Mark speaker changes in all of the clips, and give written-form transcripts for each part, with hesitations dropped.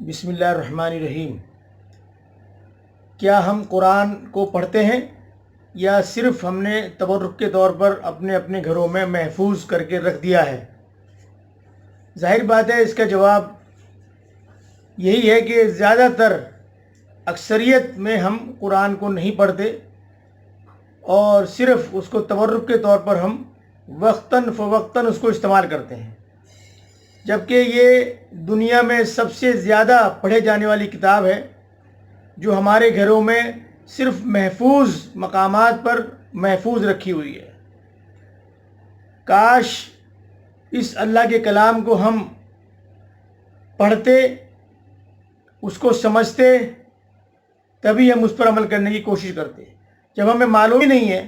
Speaker 1: بسم اللہ الرحمن الرحیم۔ کیا ہم قرآن کو پڑھتے ہیں یا صرف ہم نے تبرک کے طور پر اپنے اپنے گھروں میں محفوظ کر کے رکھ دیا ہے؟ ظاہر بات ہے، اس کا جواب یہی ہے کہ زیادہ تر اکثریت میں ہم قرآن کو نہیں پڑھتے اور صرف اس کو تبرک کے طور پر ہم وقتاً فوقتاً اس کو استعمال کرتے ہیں، جبکہ یہ دنیا میں سب سے زیادہ پڑھے جانے والی کتاب ہے جو ہمارے گھروں میں صرف محفوظ مقامات پر محفوظ رکھی ہوئی ہے۔ کاش اس اللہ کے کلام کو ہم پڑھتے، اس کو سمجھتے، تبھی ہم اس پر عمل کرنے کی کوشش کرتے۔ جب ہمیں معلوم ہی نہیں ہے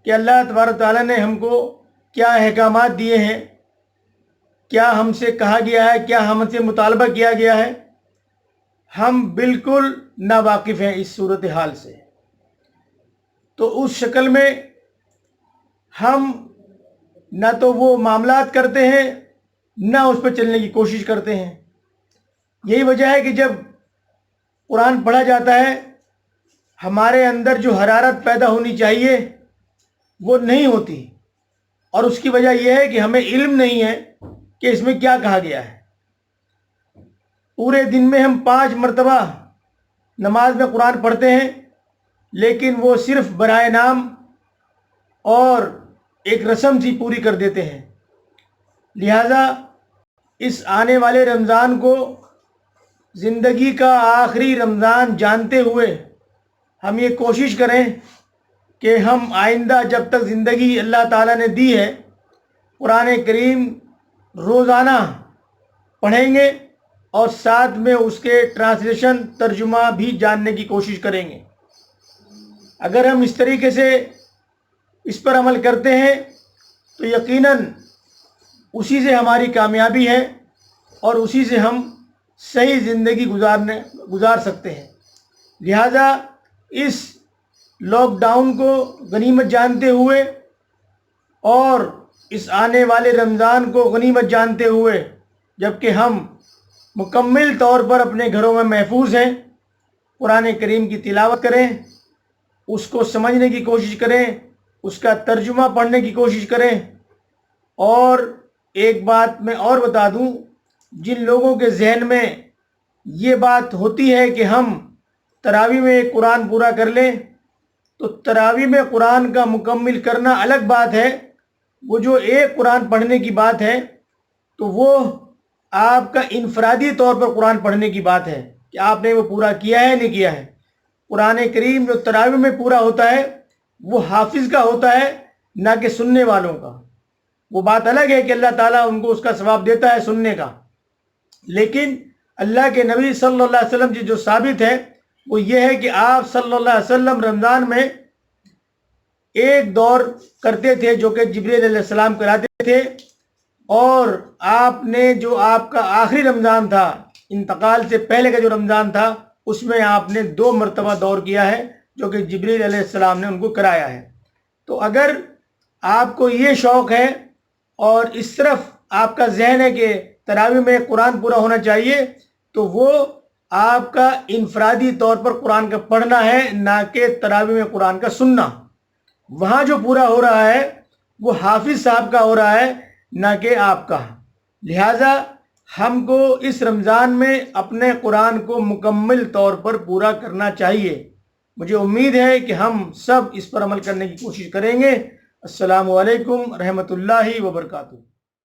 Speaker 1: کہ اللہ تبارک تعالیٰ نے ہم کو کیا احکامات دیے ہیں، کیا ہم سے کہا گیا ہے، کیا ہم سے مطالبہ کیا گیا ہے، ہم بالکل ناواقف ہیں اس صورتحال سے، تو اس شکل میں ہم نہ تو وہ معاملات کرتے ہیں نہ اس پہ چلنے کی کوشش کرتے ہیں۔ یہی وجہ ہے کہ جب قرآن پڑھا جاتا ہے ہمارے اندر جو حرارت پیدا ہونی چاہیے وہ نہیں ہوتی، اور اس کی وجہ یہ ہے کہ ہمیں علم نہیں ہے کہ اس میں کیا کہا گیا ہے۔ پورے دن میں ہم 5 مرتبہ نماز میں قرآن پڑھتے ہیں، لیکن وہ صرف برائے نام اور ایک رسم سی پوری کر دیتے ہیں۔ لہذا اس آنے والے رمضان کو زندگی کا آخری رمضان جانتے ہوئے ہم یہ کوشش کریں کہ ہم آئندہ جب تک زندگی اللہ تعالیٰ نے دی ہے قرآن کریم روزانہ پڑھیں گے اور ساتھ میں اس کے ٹرانسلیشن ترجمہ بھی جاننے کی کوشش کریں گے۔ اگر ہم اس طریقے سے اس پر عمل کرتے ہیں تو یقیناً اسی سے ہماری کامیابی ہے اور اسی سے ہم صحیح زندگی گزار سکتے ہیں۔ لہذا اس لاک ڈاؤن کو غنیمت جانتے ہوئے اور اس آنے والے رمضان کو غنیمت جانتے ہوئے، جبکہ ہم مکمل طور پر اپنے گھروں میں محفوظ ہیں، قرآن کریم کی تلاوت کریں، اس کو سمجھنے کی کوشش کریں، اس کا ترجمہ پڑھنے کی کوشش کریں۔ اور ایک بات میں اور بتا دوں، جن لوگوں کے ذہن میں یہ بات ہوتی ہے کہ ہم تراویح میں ایک قرآن پورا کر لیں، تو تراویح میں قرآن کا مکمل کرنا الگ بات ہے، وہ جو ایک قرآن پڑھنے کی بات ہے تو وہ آپ کا انفرادی طور پر قرآن پڑھنے کی بات ہے کہ آپ نے وہ پورا کیا ہے نہیں کیا ہے۔ قرآن کریم جو تراویح میں پورا ہوتا ہے وہ حافظ کا ہوتا ہے، نہ کہ سننے والوں کا۔ وہ بات الگ ہے کہ اللہ تعالیٰ ان کو اس کا ثواب دیتا ہے سننے کا، لیکن اللہ کے نبی صلی اللہ علیہ وسلم جو ثابت ہے وہ یہ ہے کہ آپ صلی اللہ علیہ وسلم رمضان میں ایک دور کرتے تھے جو کہ جبریل علیہ السلام کراتے تھے، اور آپ نے جو آپ کا آخری رمضان تھا، انتقال سے پہلے کا جو رمضان تھا، اس میں آپ نے 2 مرتبہ دور کیا ہے جو کہ جبریل علیہ السلام نے ان کو کرایا ہے۔ تو اگر آپ کو یہ شوق ہے اور اس طرف آپ کا ذہن ہے کہ تراویح میں قرآن پورا ہونا چاہیے، تو وہ آپ کا انفرادی طور پر قرآن کا پڑھنا ہے، نہ کہ تراویح میں قرآن کا سننا۔ وہاں جو پورا ہو رہا ہے وہ حافظ صاحب کا ہو رہا ہے، نہ کہ آپ کا۔ لہٰذا ہم کو اس رمضان میں اپنے قرآن کو مکمل طور پر پورا کرنا چاہیے۔ مجھے امید ہے کہ ہم سب اس پر عمل کرنے کی کوشش کریں گے۔ السلام علیکم رحمۃ اللہ وبرکاتہ۔